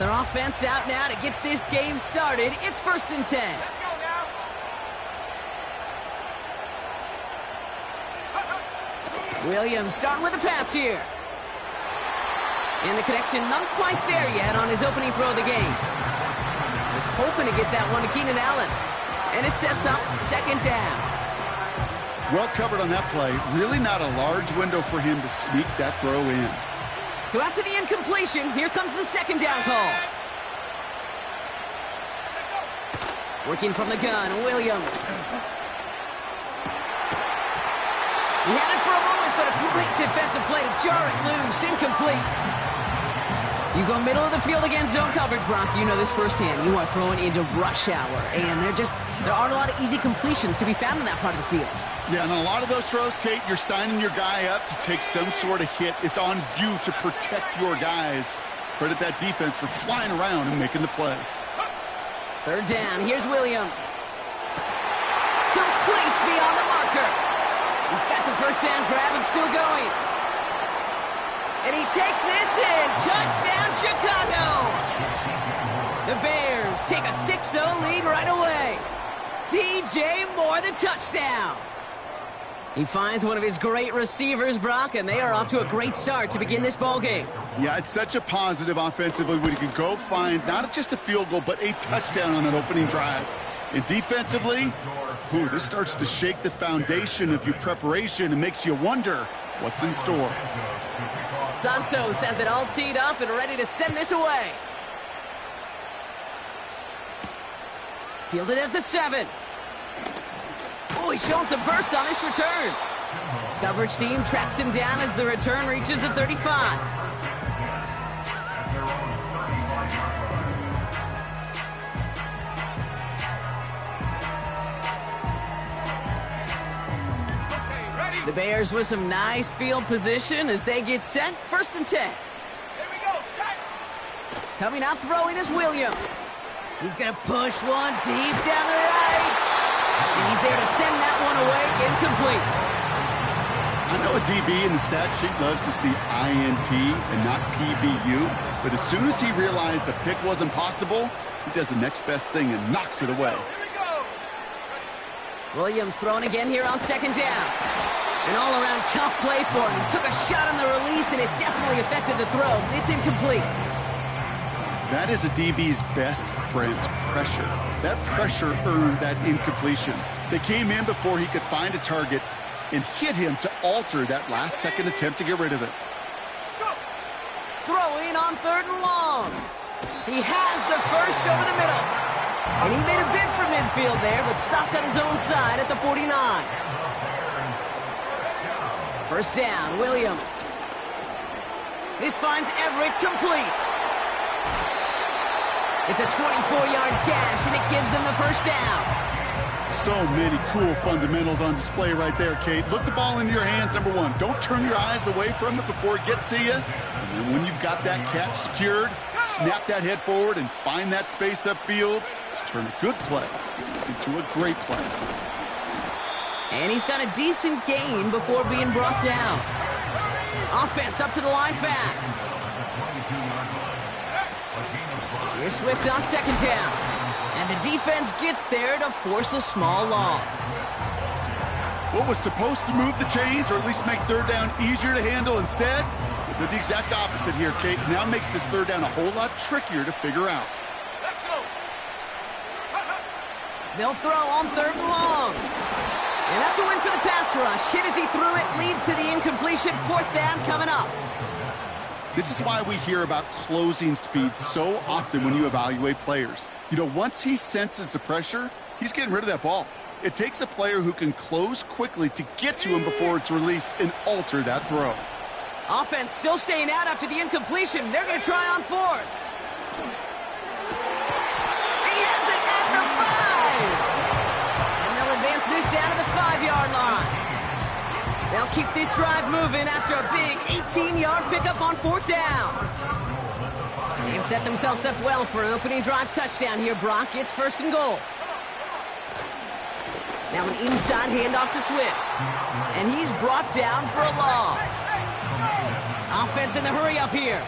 Their offense out now to get this game started. It's 1st and 10. Let's go now. Williams starting with a pass here. And the connection not quite there yet on his opening throw of the game. Was hoping to get that one to Keenan Allen. And it sets up 2nd down. Well covered on that play. Really not a large window for him to sneak that throw in. So after the incompletion, here comes the 2nd down call. Working from the gun, Williams. He had it for a moment, but a great defensive play to jar it loose. Incomplete. You go middle of the field against zone coverage, Brock. You know this firsthand. You are throwing into rush hour, and there aren't a lot of easy completions to be found in that part of the field. Yeah, and a lot of those throws, Kate, you're signing your guy up to take some sort of hit. It's on you to protect your guys. Credit that defense for flying around and making the play. 3rd down. Here's Williams. Complete beyond the marker. He's got the 1st down grab and still going. And he takes this in. Touchdown, Chicago. The Bears take a 6-0 lead right away. DJ Moore, the touchdown. He finds one of his great receivers, Brock, and they are off to a great start to begin this ballgame. Yeah, it's such a positive offensively when you can go find not just a field goal, but a touchdown on that opening drive. And defensively, this starts to shake the foundation of your preparation and makes you wonder what's in store. Santos has it all teed up and ready to send this away. Fielded at the 7. Oh, he's showing some burst on this return. Coverage team tracks him down as the return reaches the 35. The Bears with some nice field position as they get set. 1st and 10. Here we go. Set. Coming out throwing is Williams. He's going to push one deep down the right. And he's there to send that one away. Incomplete. I know a DB in the stat sheet loves to see INT and not PBU, but as soon as he realized a pick wasn't possible, he does the next best thing and knocks it away. Here we go. Williams throwing again here on 2nd down. An all-around tough play for him. He took a shot on the release, and it definitely affected the throw. It's incomplete. That is a DB's best friend, pressure. That pressure earned that incompletion. They came in before he could find a target and hit him to alter that last-second attempt to get rid of it. Throwing on 3rd and long. He has the 1st over the middle. And he made a bid for midfield there, but stopped on his own side at the 49. 1st down, Williams. This finds Everett complete. It's a 24-yard gash, and it gives them the 1st down. So many cool fundamentals on display right there, Kate. Look the ball into your hands, number one. Don't turn your eyes away from it before it gets to you. And then when you've got that catch secured, snap that head forward and find that space upfield to turn a good play into a great play. And he's got a decent gain before being brought down. Offense up to the line fast. Here's Swift on 2nd down. And the defense gets there to force a small loss. What was supposed to move the chains, or at least make 3rd down easier to handle instead, it did the exact opposite here, Kate. Now makes this 3rd down a whole lot trickier to figure out. Let's go. They'll throw on 3rd and long. And that's a win for the pass rush. Hit as he threw it, leads to the incompletion. 4th down coming up. This is why we hear about closing speed so often when you evaluate players. You know, once he senses the pressure, he's getting rid of that ball. It takes a player who can close quickly to get to him before it's released and alter that throw. Offense still staying out after the incompletion. They're going to try on 4th. He has it at the 5. And they'll advance this down to the 5-yard line. They'll keep this drive moving after a big 18-yard pickup on 4th down. They've set themselves up well for an opening drive touchdown here, Brock. It's 1st and goal. Now an inside handoff to Swift. And he's brought down for a loss. Offense in the hurry up here.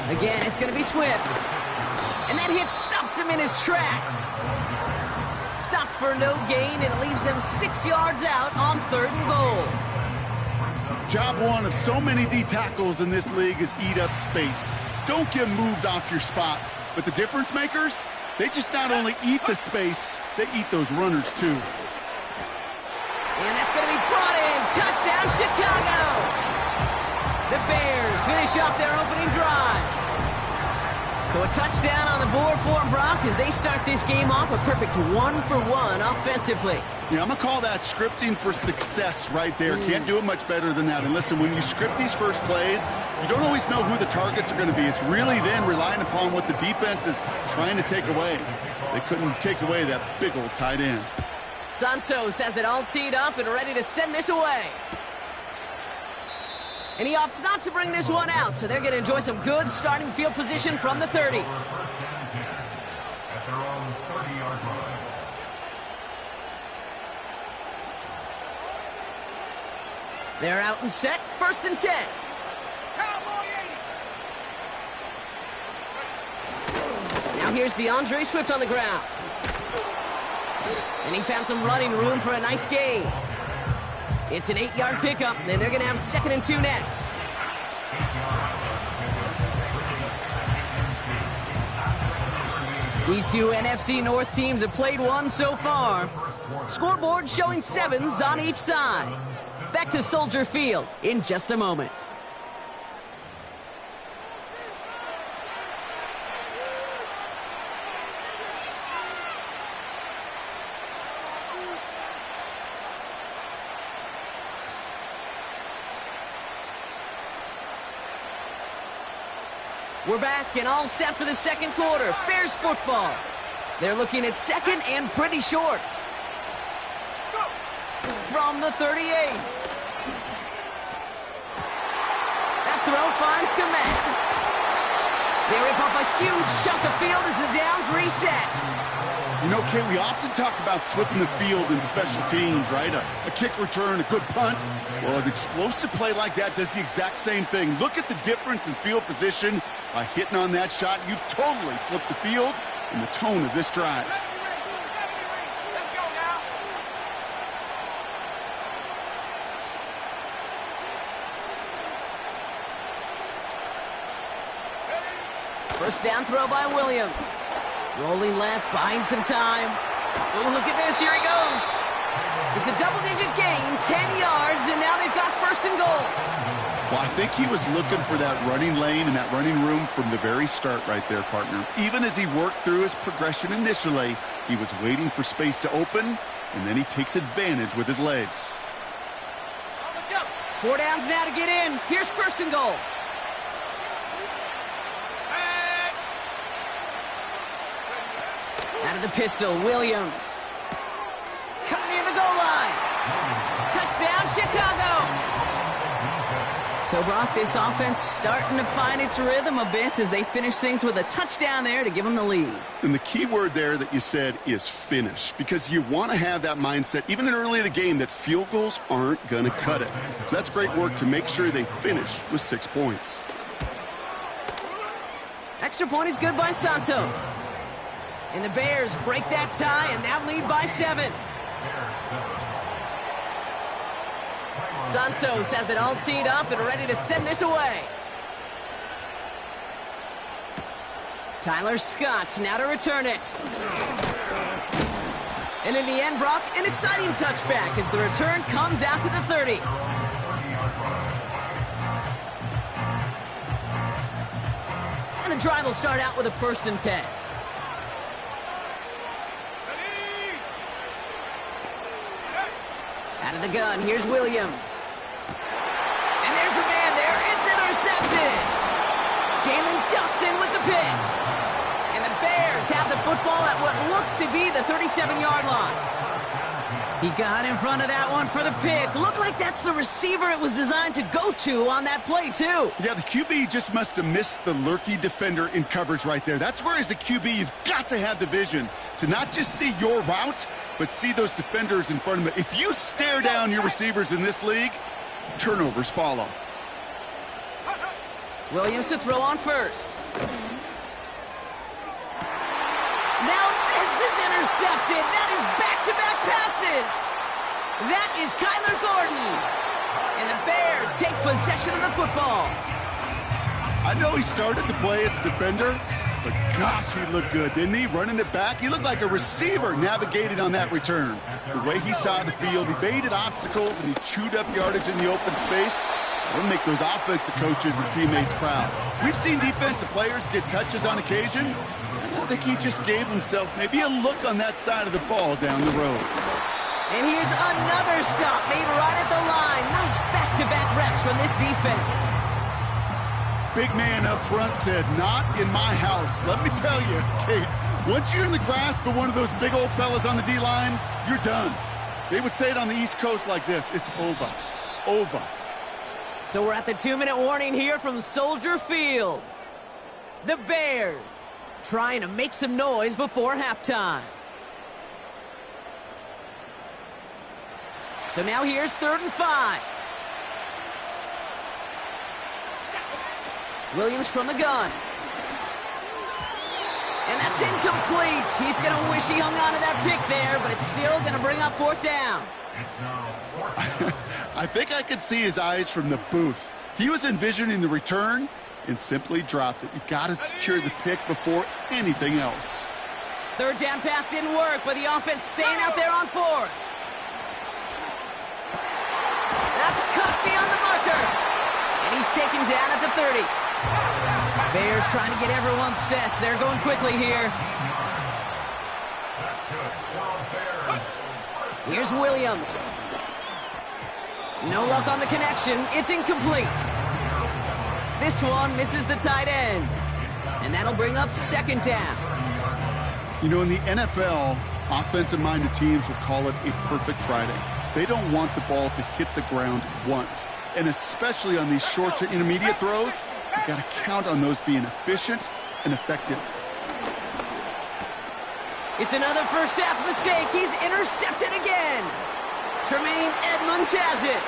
Again, it's going to be Swift. And that hit stops him in his tracks. Stopped for no gain, and it leaves them 6 yards out on 3rd and goal. Job one of so many D tackles in this league is eat up space. Don't get moved off your spot. But the difference makers, they just not only eat the space, they eat those runners too. And that's going to be brought in. Touchdown, Chicago. The Bears finish off their opening drive. So a touchdown on the board for them, Brock, as they start this game off a perfect 1-for-1 offensively. Yeah, I'm going to call that scripting for success right there. Can't do it much better than that. And listen, when you script these first plays, you don't always know who the targets are going to be. It's really then relying upon what the defense is trying to take away. They couldn't take away that big old tight end. Santos has it all teed up and ready to send this away. And he opts not to bring this one out, so they're going to enjoy some good starting field position from the 30. They're out and set, 1st and 10. Now here's DeAndre Swift on the ground. And he found some running room for a nice gain. It's an 8-yard pickup, and they're going to have 2nd and 2 next. These two NFC North teams have played one so far. Scoreboard showing 7s on each side. Back to Soldier Field in just a moment. We're back and all set for the 2nd quarter. Bears football. They're looking at 2nd and pretty short. From the 38. That throw finds Komet. They rip off a huge chunk of field as the downs reset. You know, Kate, we often talk about flipping the field in special teams, right? A kick return, a good punt. Well, an explosive play like that does the exact same thing. Look at the difference in field position. By hitting on that shot, you've totally flipped the field and the tone of this drive. Let's go now. First down throw by Williams. Rolling left, buying some time. Oh, look at this. Here he goes. It's a double-digit gain, 10 yards, and now they've got 1st and goal. Well, I think he was looking for that running lane and that running room from the very start right there, partner. Even as he worked through his progression initially, he was waiting for space to open, and then he takes advantage with his legs. 4 downs now to get in. Here's 1st and goal. Out of the pistol, Williams. Cut near the goal line. Touchdown, Chicago. So, Brock, this offense starting to find its rhythm a bit as they finish things with a touchdown there to give them the lead. And the key word there that you said is finish, because you want to have that mindset, even in early in the game, that field goals aren't going to cut it. So that's great work to make sure they finish with 6 points. Extra point is good by Santos. And the Bears break that tie and now lead by 7. Santos has it all teed up and ready to send this away. Tyler Scott now to return it. And in the end, Brock, an exciting touchback as the return comes out to the 30. And the drive will start out with a 1st and 10. Out of the gun, here's Williams. And there's a man there. It's intercepted. Jalen Johnson with the pick. And the Bears have the football at what looks to be the 37-yard line. He got in front of that one for the pick. Looked like that's the receiver it was designed to go to on that play, too. Yeah, the QB just must have missed the lurky defender in coverage right there. That's where, as a QB, you've got to have the vision to not just see your route, but see those defenders in front of it. If you stare down your receivers in this league, turnovers follow. Williams to throw on first. Now this is intercepted. That is back-to-back passes. That is Kyler Gordon. And the Bears take possession of the football. I know he started to play as a defender, but gosh, he looked good, didn't he? Running it back, he looked like a receiver navigating on that return. The way he saw the field, he evaded obstacles, and he chewed up yardage in the open space. It'll make those offensive coaches and teammates proud. We've seen defensive players get touches on occasion. I think he just gave himself maybe a look on that side of the ball down the road. And here's another stop made right at the line. Nice back-to-back reps from this defense. Big man up front said, "Not in my house." Let me tell you, Kate, once you're in the grasp of one of those big old fellas on the D-line, you're done. They would say it on the East Coast like this: it's over. Over. So we're at the 2-minute warning here from Soldier Field. The Bears trying to make some noise before halftime. So now here's 3rd and 5. Williams from the gun. And that's incomplete. He's going to wish he hung on to that pick there, but it's still going to bring up 4th down. I think I could see his eyes from the booth. He was envisioning the return and simply dropped it. You got to secure the pick before anything else. 3rd down pass didn't work, but the offense staying out there on 4th. That's cut beyond the marker. And he's taken down at the 30. Bears trying to get everyone set. They're going quickly here. Here's Williams. No luck on the connection. It's incomplete. This one misses the tight end. And that'll bring up 2nd down. You know, in the NFL, offensive-minded teams would call it a perfect Friday. They don't want the ball to hit the ground once. And especially on these short to intermediate throws, you got to count on those being efficient and effective. It's another first half mistake. He's intercepted again. Tremaine Edmonds has it.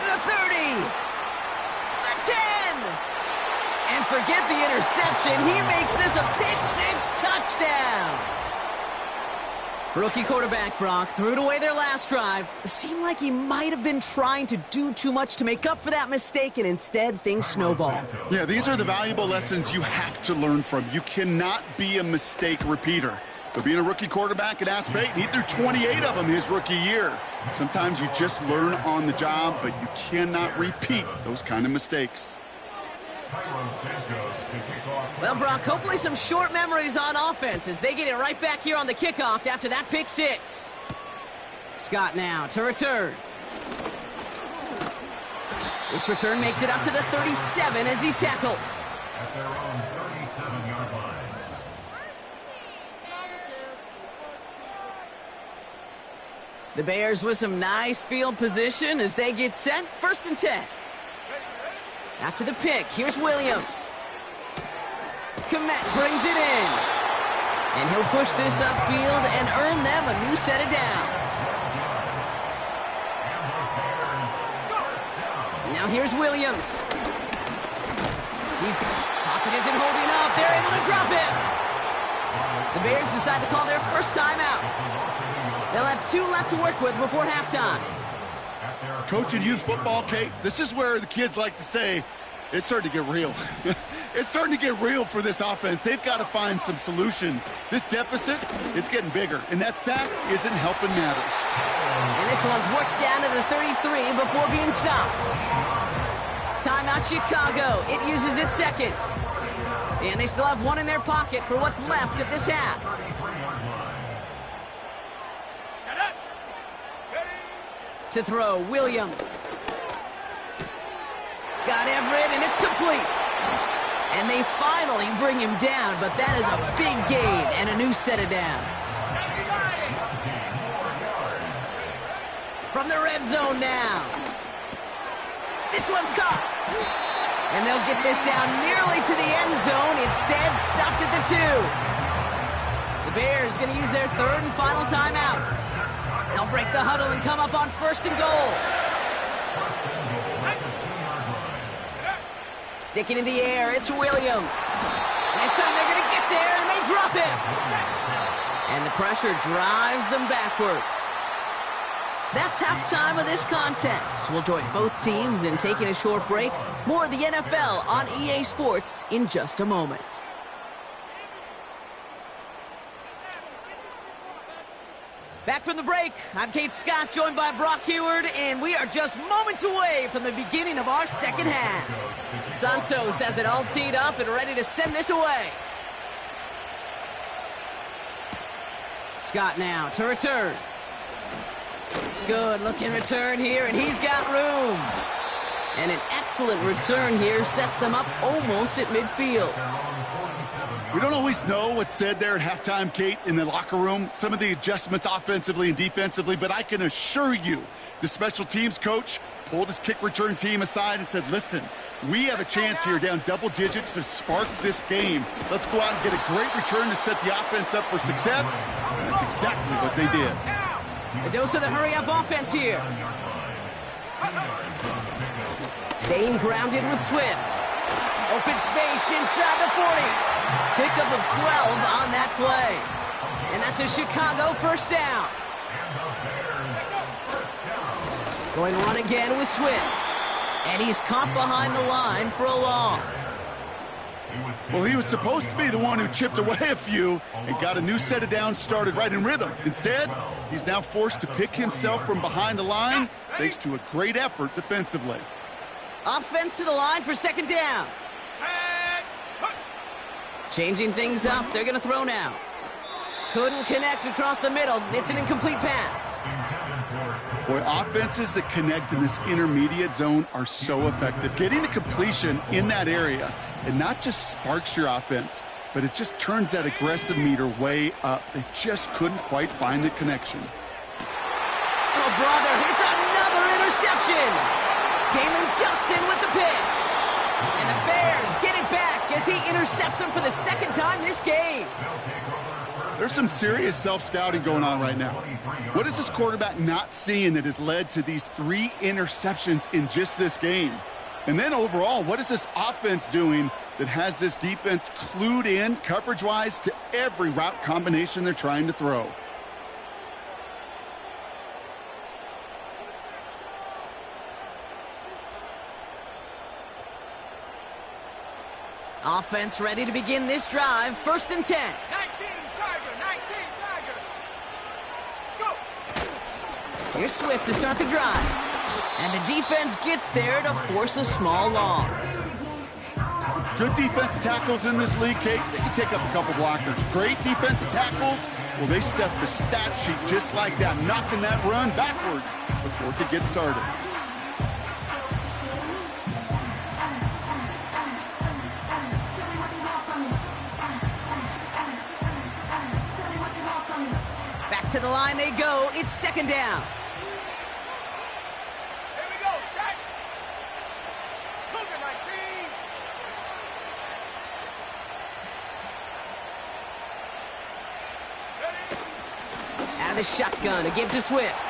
The 30. The 10. And forget the interception. He makes this a pick-6 touchdown. Rookie quarterback Brock threw it away their last drive. It seemed like he might have been trying to do too much to make up for that mistake, and instead things snowballed. Yeah, these are the valuable lessons you have to learn from. You cannot be a mistake repeater. But being a rookie quarterback at App State, he threw 28 of them his rookie year. Sometimes you just learn on the job, but you cannot repeat those kind of mistakes. Well, Brock, hopefully some short memories on offense as they get it right back here on the kickoff after that pick-6. Scott now to return. This return makes it up to the 37 as he's tackled. At their own 37-yard line. The Bears with some nice field position as they get set. 1st and 10. After the pick, here's Williams. Komet brings it in. And he'll push this upfield and earn them a new set of downs. Now here's Williams. Pocket isn't holding up. They're able to drop him. The Bears decide to call their first timeout. They'll have 2 left to work with before halftime. Coaching youth football, Kate, this is where the kids like to say, it's starting to get real. It's starting to get real for this offense. They've got to find some solutions. This deficit, it's getting bigger, and that sack isn't helping matters. And this one's worked down to the 33 before being stopped. Timeout Chicago. It uses its 2nd. And they still have 1 in their pocket for what's left of this half. To throw, Williams. Got Everett, and it's complete. And they finally bring him down, but that is a big gain and a new set of downs. From the red zone now. This one's caught. And they'll get this down nearly to the end zone. Instead, stopped at the 2. The Bears going to use their 3rd and final timeout. They'll break the huddle and come up on 1st and goal. Sticking in the air, it's Williams. This time they're going to get there, and they drop it. And the pressure drives them backwards. That's halftime of this contest. We'll join both teams in taking a short break. More of the NFL on EA Sports in just a moment. Back from the break, I'm Kate Scott, joined by Brock Heward, and we are just moments away from the beginning of our second half. Santos has it all teed up and ready to send this away. Scott now to return. Good looking return here, and he's got room. And an excellent return here sets them up almost at midfield. We don't always know what's said there at halftime, Kate, in the locker room. Some of the adjustments offensively and defensively, but I can assure you the special teams coach pulled his kick return team aside and said, listen, we have a chance here down double digits to spark this game. Let's go out and get a great return to set the offense up for success. And that's exactly what they did. A dose of the hurry-up offense here. Staying grounded with Swift. Open space inside the 40. Pickup of 12 on that play. And that's a Chicago first down. Going to run again with Swift. And he's caught behind the line for a loss. Well, he was supposed to be the one who chipped away a few and got a new set of downs started right in rhythm. Instead, he's now forced to pick himself from behind the line thanks to a great effort defensively. Offense to the line for second down. Changing things up, they're going to throw now. Couldn't connect across the middle. It's an incomplete pass. Boy, offenses that connect in this intermediate zone are so effective. Getting a completion in that area, it not just sparks your offense, but it just turns that aggressive meter way up. They just couldn't quite find the connection. Oh, brother, it's another interception. Jalen Johnson with the pick. And the Bears get it back as he intercepts him for the second time this game. There's some serious self-scouting going on right now. What is this quarterback not seeing that has led to these 3 interceptions in just this game? And then overall, what is this offense doing that has this defense clued in coverage-wise to every route combination they're trying to throw? Offense ready to begin this drive. First and 10. 19 Tiger, 19 Tiger. Go. Here's Swift to start the drive. And the defense gets there to force a small loss. Good defensive tackles in this league, Kate. They can take up a couple blockers. Great defensive tackles. Well, they stuff the stat sheet just like that, knocking that run backwards before it could get started. To the line they go. It's second down. Here we go, set. Cougar 19. Out of the shotgun, a give to Swift.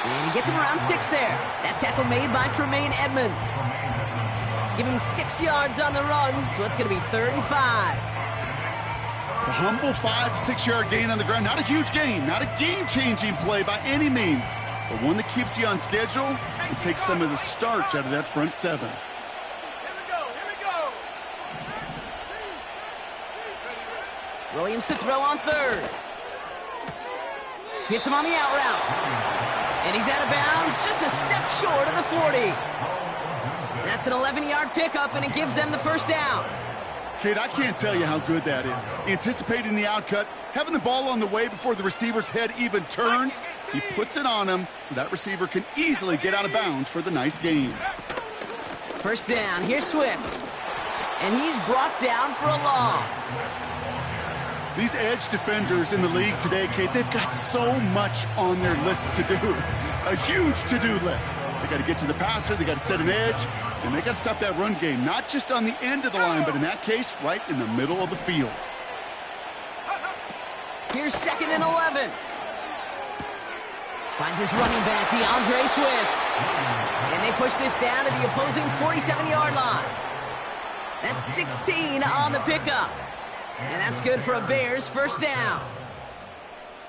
And he gets him around 6 there. That tackle made by Tremaine Edmonds. Give him 6 yards on the run, so it's going to be 3rd and 5. A humble 5 to 6 yard gain on the ground. Not a huge gain, not a game-changing play by any means, but one that keeps you on schedule and takes some of the starch out of that front 7. Here we go. Williams to throw on 3rd. Hits him on the out route. And he's out of bounds, just a step short of the 40. That's an 11-yard pickup, and it gives them the first down. Kate, I can't tell you how good that is. Anticipating the outcut, having the ball on the way before the receiver's head even turns. He puts it on him so that receiver can easily get out of bounds for the nice gain. First down, here's Swift. And he's brought down for a loss. These edge defenders in the league today, Kate, they've got so much on their list to do. A huge to-do list. They got to get to the passer, they got to set an edge, and they got to stop that run game, not just on the end of the line, but in that case, right in the middle of the field. Here's 2nd and 11. Finds his running back, DeAndre Swift. And they push this down to the opposing 47-yard line. That's 16 on the pickup. And that's good for a Bears first down.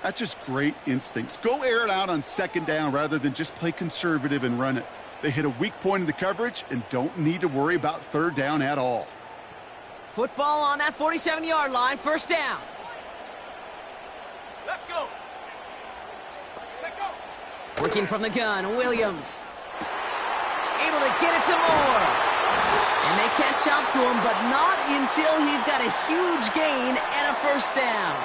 That's just great instincts. Go air it out on second down rather than just play conservative and run it. They hit a weak point in the coverage and don't need to worry about third down at all. Football on that 47-yard line, first down. Let's go. Take go. Working from the gun, Williams. Able to get it to Moore. And they catch up to him, but not until he's got a huge gain and a first down.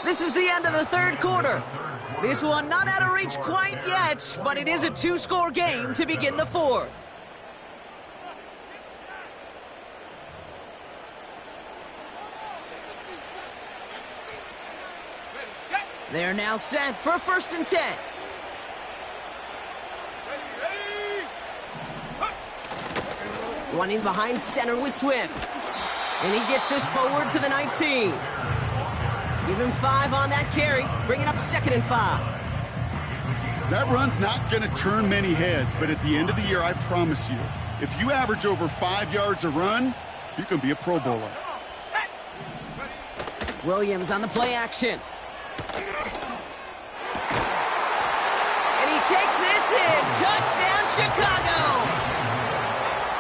This is the end of the third quarter. This one not out of reach quite yet, but it is a two-score game to begin the fourth. Ready, set. They're now set for first and 10. Ready. Running behind center with Swift. And he gets this forward to the 19. Give him 5 on that carry, bring it up 2nd and 5. That run's not going to turn many heads, but at the end of the year, I promise you, if you average over 5 yards a run, you can be a Pro Bowler. Set. Williams on the play action. And he takes this in. Touchdown, Chicago.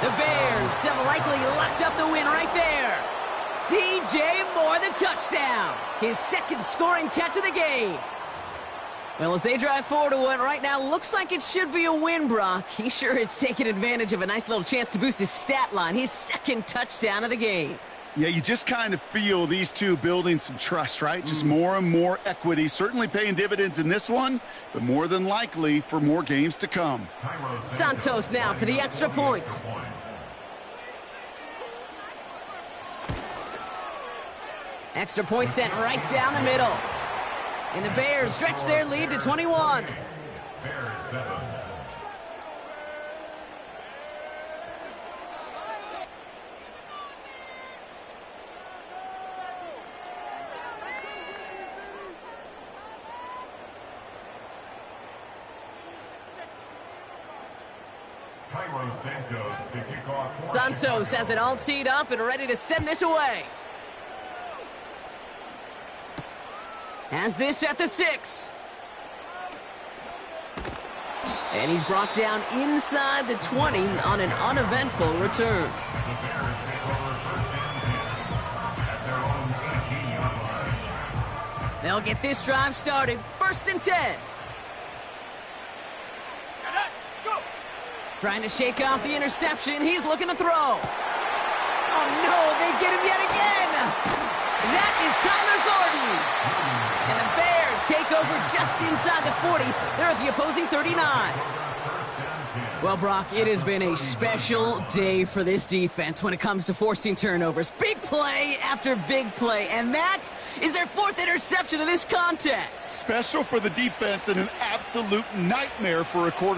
The Bears have likely locked up the win right there. DJ Moore, the touchdown. His second scoring catch of the game. Well, as they drive forward to what right now looks like it should be a win, Brock. He sure has taken advantage of a nice little chance to boost his stat line. His second touchdown of the game. Yeah, you just kind of feel these two building some trust, right? Just more and more equity. Certainly paying dividends in this one, but more than likely for more games to come. Santos now for the extra point. Extra point sent right down the middle. And the Bears stretch their lead to 21. Santos has it all teed up and ready to send this away. Has this at the 6. And he's brought down inside the 20 on an uneventful return. They'll get this drive started. First and 10. Go. Trying to shake off the interception. He's looking to throw. Oh, no, they get him yet again. That is Kyler Gordon. And the Bears take over just inside the 40. They're at the opposing 39. Well, Brock, it has been a special day for this defense when it comes to forcing turnovers. Big play after big play, and that is their 4th interception of this contest. Special for the defense and an absolute nightmare for a quarterback.